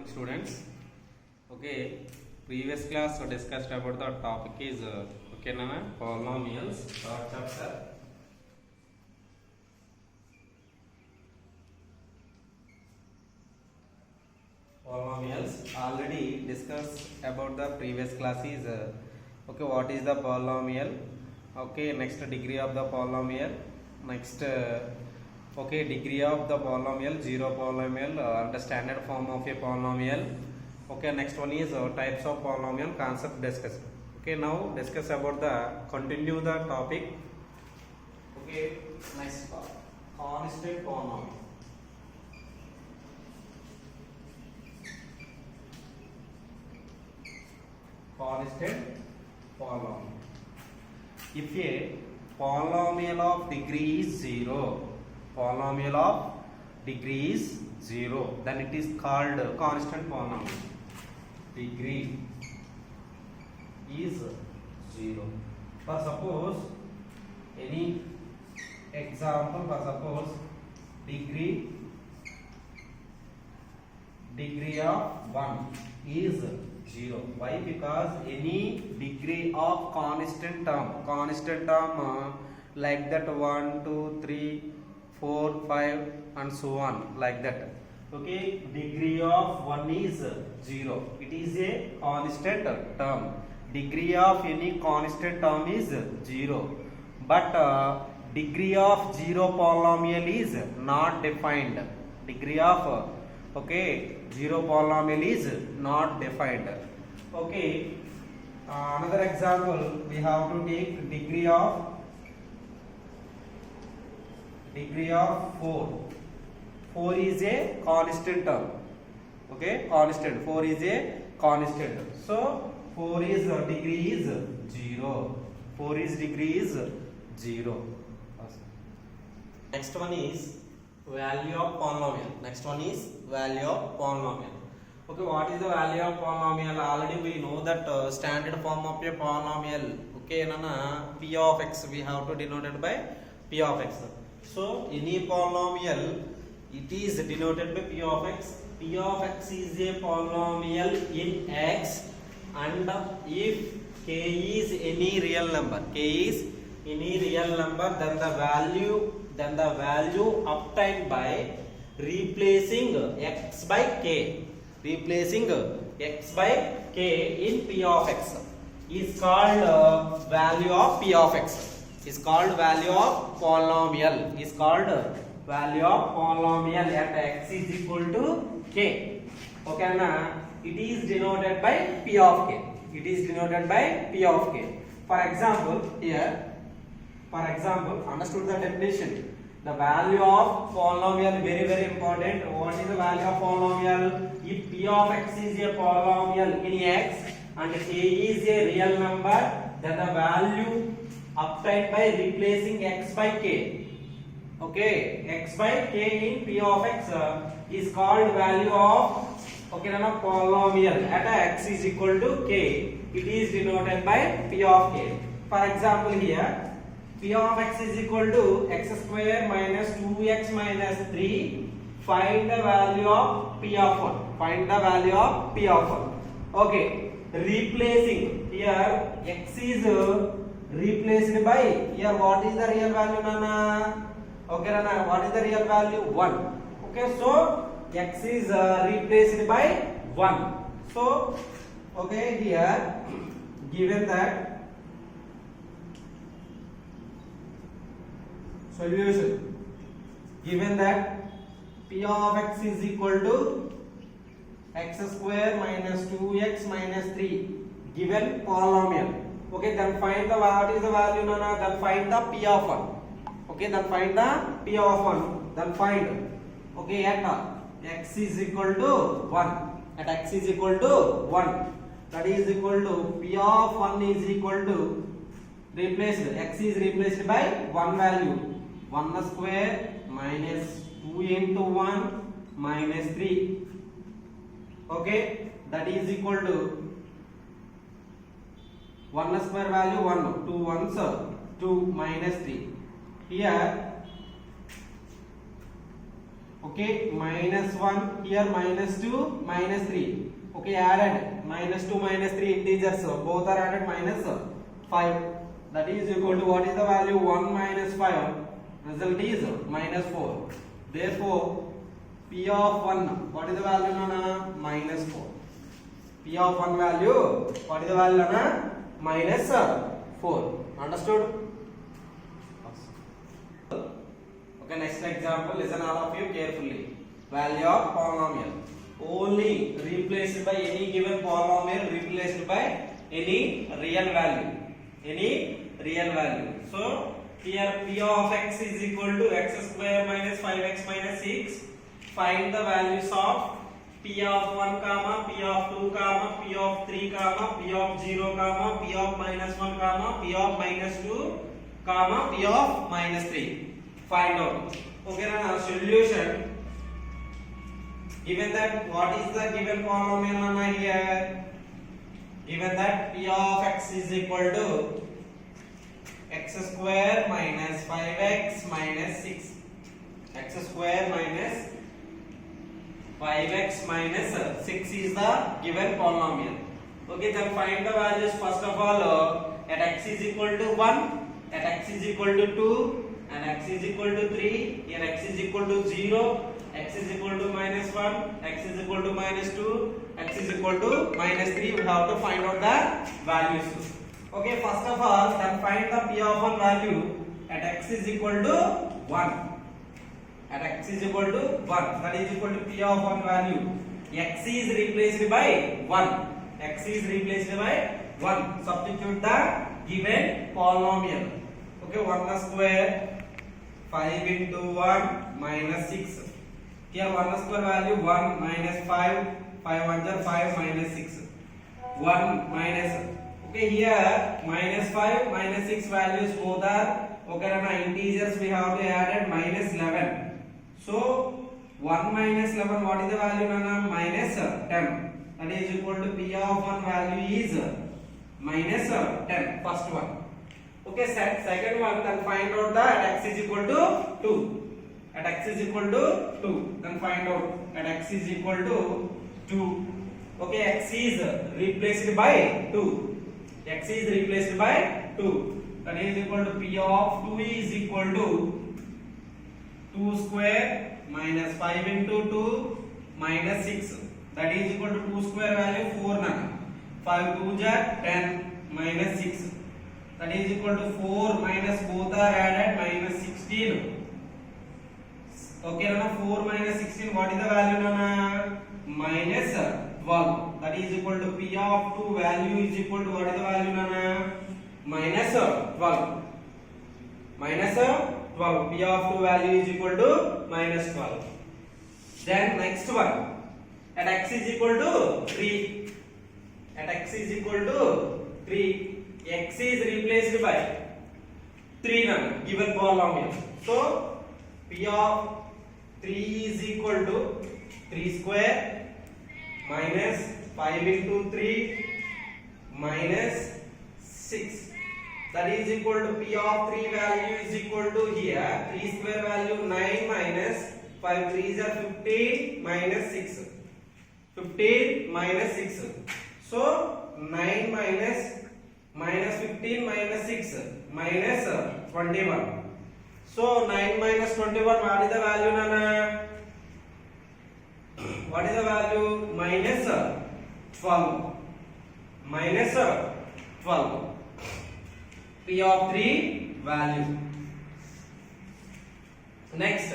students. Okay, previous class discussed about the topic is okay na polynomials third chapter. Polynomials already discussed about the previous class is okay, what is the polynomial, okay, next degree of the polynomial, next okay, degree of the polynomial, zero polynomial, and the standard form of a polynomial. Okay, next one is types of polynomial concept discussed. Okay, now discuss about the continue the topic. Okay, next constant polynomial. Constant polynomial. If a polynomial of degree is 0, polynomial of degree is 0, then it is called constant polynomial. Degree is 0. For suppose any example, for suppose degree of 1 is 0. Why? Because any degree of constant term like that 1, 2, 3, 4, 5 and so on, like that. Okay, degree of 1 is 0. It is a constant term. Degree of any constant term is 0. But degree of 0 polynomial is not defined. Degree of okay, 0 polynomial is not defined. Okay, another example we have to take degree of 4. 4 is a constant term. Okay, constant. 4 is a constant. So 4 is degree is 0. 4 is degree is 0. Next one is value of polynomial. Next one is value of polynomial. Okay, what is the value of polynomial? Already we know that standard form of a polynomial. Okay, nana p of x we have to denote it by p of x. So any polynomial it is denoted by p of x. P of x is a polynomial in x, and if k is any real number, then the value obtained by replacing x by k. Replacing x by k in p of x is called value of p of x. Is called value of polynomial. Is called value of polynomial at x is equal to k. Okay, na? It is denoted by p of k. It is denoted by p of k. For example, here. For example, understood the definition. The value of polynomial very important. What is the value of polynomial? If p of x is a polynomial in x and k is a real number, then the value obtained by replacing x by k. Okay, x by k in p of x is called value of polynomial at x is equal to k. It is denoted by p of k. For example, here p of x is equal to x square minus 2x minus 3. Find the value of p of 1. Find the value of p of 1. Okay, replacing here x is replaced by here. What is the real value, nana? Okay, nana, what is the real value? 1. Okay, so x is replaced by 1. So okay, here given that solution, given that p of x is equal to x square minus 2x minus 3, given polynomial. Okay, then find the what is the value, nana? Then find the p of 1. Okay, then find the p of 1. Then find okay at x is equal to 1. At x is equal to 1. That is equal to p of 1 is equal to replaced. X is replaced by 1 value. 1 square minus 2 into 1 minus 3. Okay, that is equal to 1 square value 1, 2 ones 2 minus 3. Here Okay, -1 here, -2, -3. Okay, added -2, -3 integers, both are added -5. That is equal to, what is the value? 1 minus 5. Result is -4. Therefore, P of 1, what is the value, Nana? -4. P of 1 value, what is the value, Nana? -4. Understood? Okay, next example. Listen all of you carefully. Value of polynomial. Only replaced by any given polynomial, replaced by any real value. Any real value. So here P of x is equal to x square minus 5x minus 6. Find the values of P of 1 comma, P of 2 comma, P of 3 comma, P of 0 comma, P of -1 comma, P of -2 comma, P of -3. Find out. Okay, now solution. Given that, what is the given polynomial, Nana, here? Given that P of x is equal to x square minus 5x minus 6. X square minus 5x minus 6 is the given polynomial. Okay, then find the values first of all at x is equal to 1, at x is equal to 2, and x is equal to 3, here x is equal to 0, x is equal to -1, x is equal to -2, x is equal to -3. We have to find out the values. Okay, first of all, then find the P of 1 value at x is equal to 1. At x is equal to 1, that is equal to P of 1 value. X is replaced by 1. X is replaced by 1. Substitute the given polynomial. Okay, 1 square 5 into 1 minus 6. Here 1 square value 1 minus 5, 5 1 are 5 minus 6. 1 minus, okay, here -5 -6 values both are, okay, na integers, we have to add at -11. So 1 minus 11, what is the value, Nana? -10. That is equal to P of 1 value is -10. First one. Okay, second one, then find out that x is equal to 2. At x is equal to 2, then find out at x is equal to 2. Okay, x is replaced by 2. X is replaced by 2. That is equal to P of 2 is equal to 2 square minus 5 into 2 minus 6. That is equal to 2 square value 4 na. 5 2 are 10 minus 6. That is equal to 4 minus both are added -16. Okay, Nana, 4 minus 16, what is the value, Nana? -12. That is equal to P of 2 value is equal to, what is the value, Nana? -12. -12. P of 2 value is equal to -12. Then next one, at x is equal to 3. At x is equal to 3. X is replaced by 3 Nana, given polynomial. So P of 3 is equal to 3 square minus 5 into 3 minus 6. That is equal to P of 3 value is equal to, here 3 square value 9 minus 5 3s are 15 minus 6. 15 minus 6. So 9 minus 15 minus 6 minus 21. So 9 minus 21, what is the value, Nana? What is the value? -12. -12. P of 3 value. Next,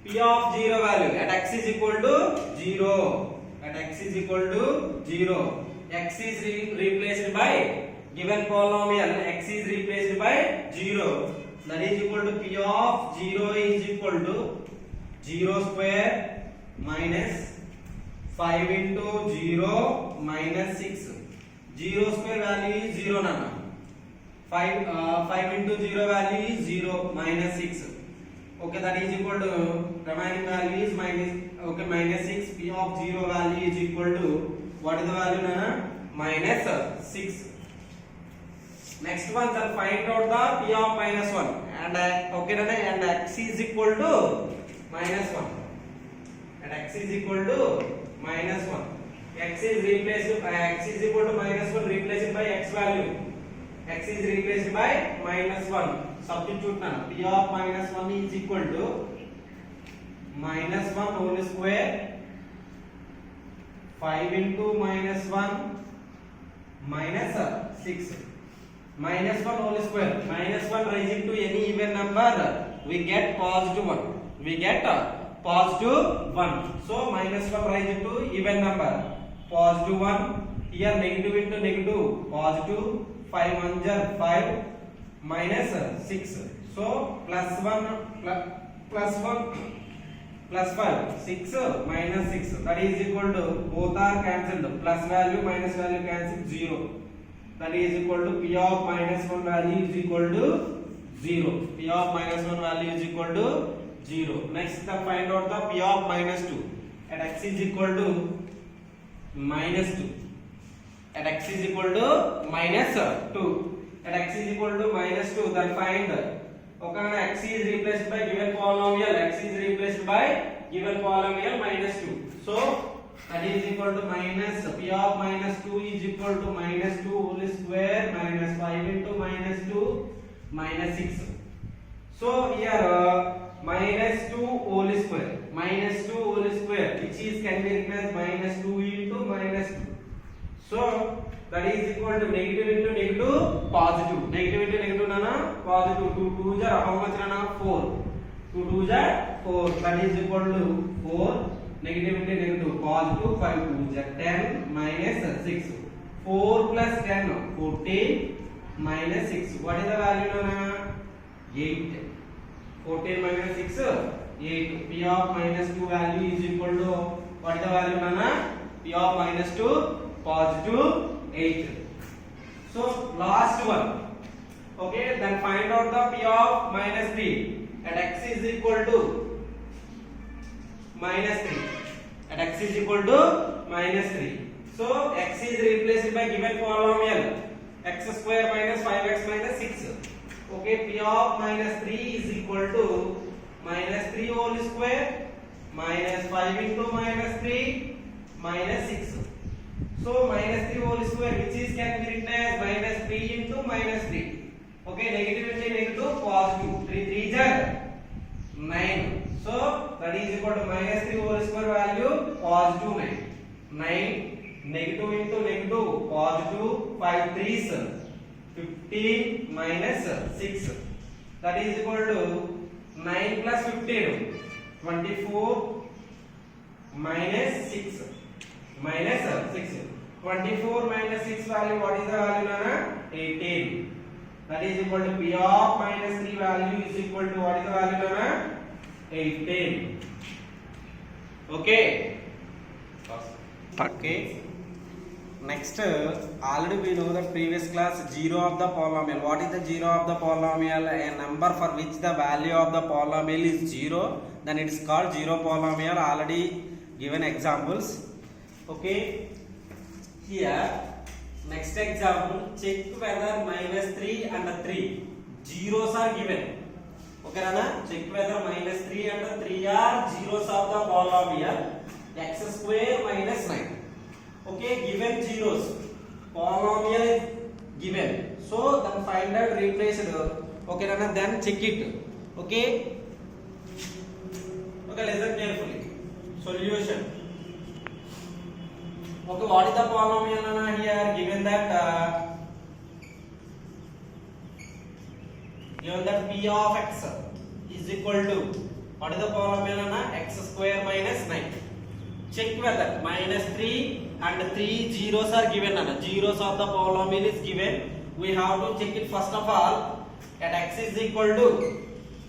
P of 0 value at x is equal to 0. At x is equal to 0. X is replaced by given polynomial. X is replaced by 0. That is equal to P of 0 is equal to 0 square minus 5 into 0 minus 6. 0 square value is 0 Nana. 5 into 0 value is 0 minus 6. Okay, that is equal to, remaining value is -6. P of 0 value is equal to, what is the value, Nana? -6. Next one, then find out the P of -1. And okay, Nana, and x is equal to minus 1 and x is equal to minus 1. X is replaced by x is equal to minus 1 replaced by x value. X is replaced by minus 1. Substitute now. P of minus 1 is equal to minus 1 whole square 5 into minus 1 minus 6. Minus 1 whole square. Minus 1 rising to any even number, we get positive 1. We get positive 1. So minus 1 rising to even number, positive 1. Here negative into negative, positive. 5 1 jar 5 minus 6. So plus 1 plus 1 plus 5 6 minus 6, that is equal to both are cancelled, plus value minus value cancelled 0, that is equal to P of minus 1 value is equal to 0. P of minus 1 value is equal to 0. Next find out the P of minus 2 at x is equal to minus 2. At x is equal to minus 2. At x is equal to minus 2, then find x is replaced by given polynomial. X is replaced by given polynomial minus 2. So that is equal to minus P of minus 2 is equal to minus 2 whole square minus 5 into minus 2 minus 6. So here minus 2 whole square which is can be written as minus 2 into minus 2. So that is equal to negative into negative positive. Negative into negative nana positive. 2 2s are how much nana 4. 2 2s are 4. That is equal to 4. Negative into negative positive. 5 2s are 10 minus 6. 4 plus 10 14 minus 6. What is the value nana? 8. 14 minus 6 8. P of minus 2 value is equal to what is the value nana? P of minus 2 positive 8. So last one. Okay, then find out the P of minus 3 at x is equal to minus 3. At x is equal to minus 3. So x is replaced by given polynomial x square minus 5x minus 6. Okay, P of minus 3 is equal to minus 3 whole square minus 5 into minus 3 minus 6. So minus 3 whole square which is can be written as minus 3 into minus 3. Okay, negative into negative positive. 3 3 are 9. So that is equal to minus 3 whole square value positive 9. 9 negative into negative positive 5 3s 15 minus 6. That is equal to 9 plus 15 24 minus 6 minus 6. 24 minus 6 value, what is the value nana? 18. That is equal to P of minus 3 value is equal to what is the value nana? 18. Okay. Okay. Next, already we know the previous class 0 of the polynomial. What is the 0 of the polynomial? A number for which the value of the polynomial is 0. Then it is called 0 polynomial. Already given examples. Okay. Here, next example, check whether minus 3 and 3 zeros are given. Okay, Rana? Check whether minus 3 and 3 are zeros of the polynomial x square minus 9. Okay, given zeros, polynomial is given. So then find out replace it. Okay, Rana? Then check it. Okay. Okay, listen carefully. Solution. Okay, what is the polynomial nana here? Given that P of x is equal to what is the polynomial nana? X square minus 9. Check whether minus 3 and 3 zeros are given nana. Zeros of the polynomial is given. We have to check it first of all. At x is equal to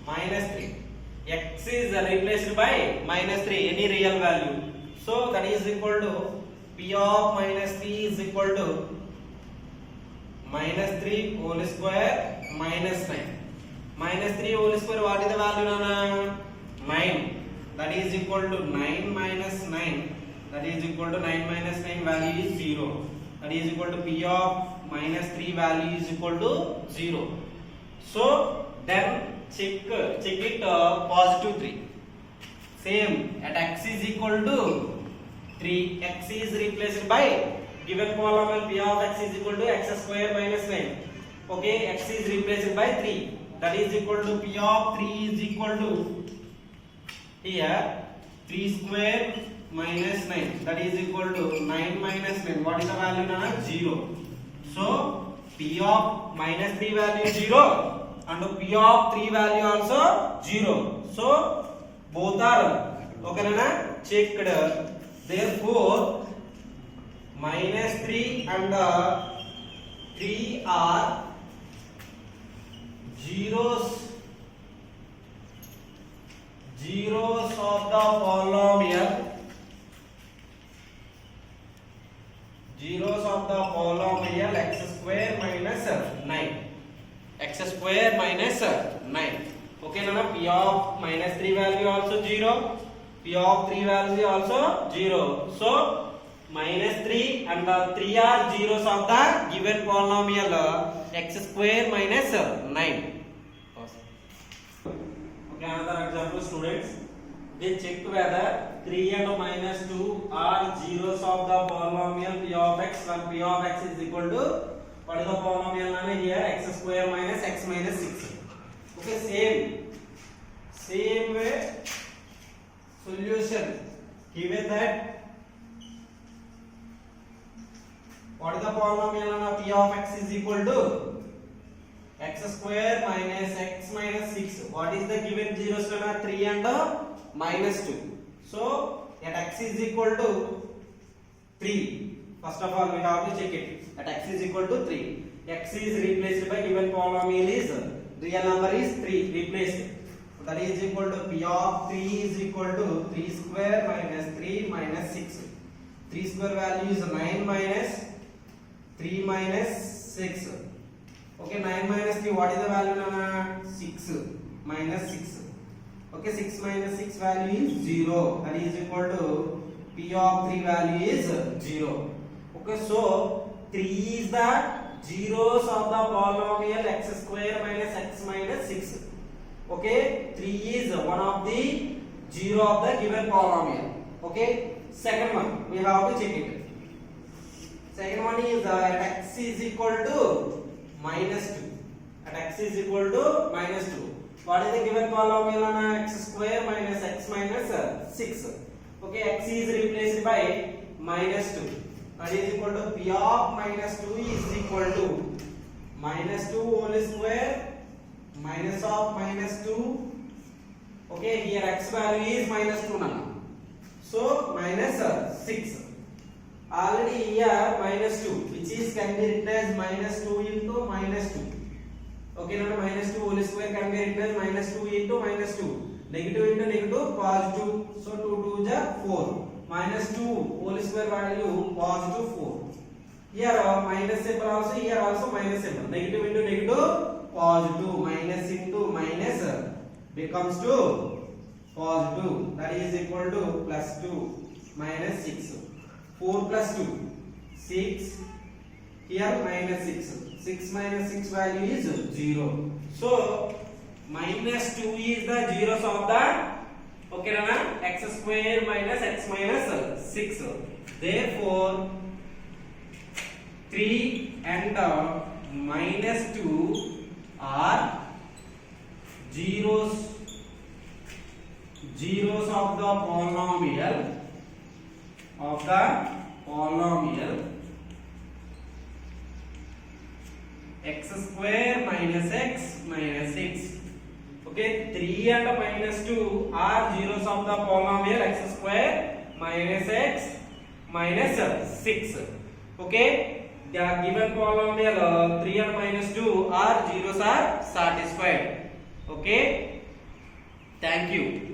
minus 3. X is replaced by minus 3, any real value. So that is equal to P of minus 3 is equal to minus 3 whole square minus 9. Minus 3 whole square, what is the value nana? 9. That is equal to 9 minus 9. That is equal to 9 minus 9 value is 0. That is equal to P of minus 3 value is equal to 0. So then check it positive 3. same at x is equal to 3, x is replaced by given polynomial p of x is equal to x square minus 9. Okay, x is replaced by 3, that is equal to p of 3 is equal to here 3 square minus 9, that is equal to 9 minus 9. What is the value now? 0. So p of minus 3 value is 0 and p of 3 value also 0. So both are okay na checked. Therefore minus 3 and 3 are zeros of the polynomial, zeros of the polynomial x square minus 9, x square minus 9. Okay na, p of minus 3 value also 0, p of 3 value also 0. So minus 3 and 3 are zeros of the given polynomial x square minus 9. Okay, another example students, they check whether 3 and minus 2 are zeros of the polynomial p of x when p of x is equal to what is the polynomial name here, x square minus x minus 6. Okay, same way solution given that what is the polynomial name p of x is equal to x square minus x minus 6. What is the given zeros? 3 and minus 2. So at x is equal to 3. First of all we have to check it. At x is equal to 3. X is replaced by given polynomial is real number is 3 replaced. So that is equal to p of 3 is equal to 3 square minus 3 minus 6. 3 square value is 9 minus 3 minus 6. Okay, 9 minus 3, what is the value nana? 6 minus 6. Okay, 6 minus 6 value is 0, that is equal to p of 3 value is 0. Okay, so 3 is the zeros of the polynomial x square minus x minus 6. Okay, 3 is one of the zero of the given polynomial. Okay, second one we have to check it. Second one is at x is equal to minus 2. At x is equal to minus 2. What is the given polynomial on x square minus x minus 6? Okay, x is replaced by minus 2. That is equal to p of minus 2 is equal to minus 2 whole square minus of minus 2. Okay, here x value is minus 2 now. So minus 6. Already here minus 2 which is can be written as minus 2 into minus 2. Okay, now minus 2 whole square can be written as minus 2 into minus 2. Negative into negative positive. So 2 2 is 4. Minus 2 whole square value positive 4. Here minus symbol also, here also minus symbol. Negative into negative positive. Minus into minus becomes to positive. That is equal to plus 2 minus 6. 4 plus 2 6. Here minus 6. 6 minus 6 value is 0. So minus 2 is the zeros of the okay na x square minus x minus 6. Therefore 3 and minus 2 are zeros of the polynomial x square minus x minus 6. Okay, 3 and minus 2 are zeros of the polynomial x square minus x minus 6. Okay, the given polynomial 3 and minus 2 are zeros are satisfied. Okay, thank you.